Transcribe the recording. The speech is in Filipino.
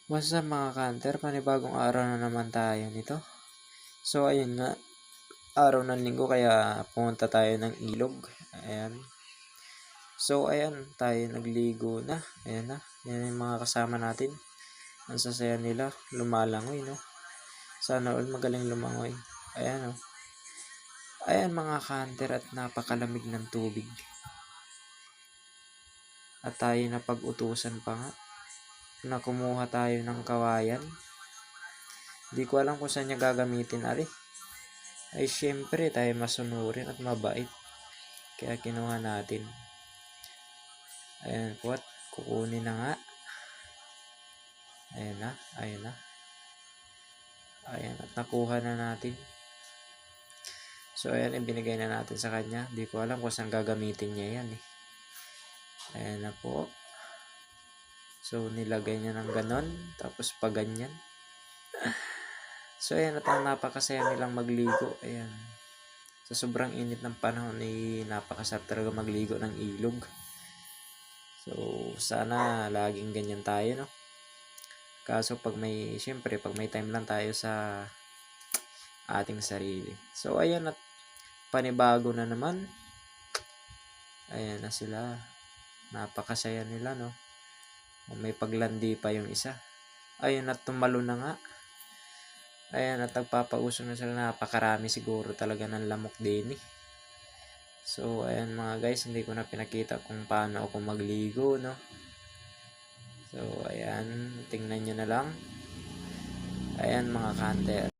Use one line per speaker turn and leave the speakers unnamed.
What's up mga kanter? Panibagong araw na naman tayo nito. So ayun nga, araw ng linggo kaya pumunta tayo ng ilog. Ayan. So ayan, tayo nagligo na. Ayan na. Yan yung mga kasama natin. Ang sasaya nila, lumalangoy no. Sana all magaling lumangoy. Ayan o. Ayan mga kanter, at napakalamig ng tubig. At tayo napag-utusan pa nga na kumuha tayo ng kawayan. Di ko alam kung saan niya gagamitin, ari. Ay syempre tayo masunurin at mabait. Kaya kinuha natin. Ayan po, at kukunin na nga. Ayan na, ayan na. Ayan, at nakuha na natin. So ayan, ibinigay na natin sa kanya. Di ko alam kung saan gagamitin niya yan eh. Ayan na po. So nilagay niya ng ganon, tapos pa ganyan. So ayan, at ang napakasaya nilang magligo. Ayan. Sa sobrang init ng panahon ay napakasarap talaga magligo ng ilog. So sana laging ganyan tayo no. Kaso syempre pag may time lang tayo sa ating sarili. So ayan, at panibago na naman. Ayan na sila. Napakasaya nila no. May paglandi pa yung isa. Ayun, at tumalo na nga. Ayan, at nagpapauso na sila. Napakarami siguro talaga ng lamok din eh. So ayan mga guys, hindi ko na pinakita kung paano ako magligo no. So ayan, tingnan nyo na lang. Ayan mga kanter.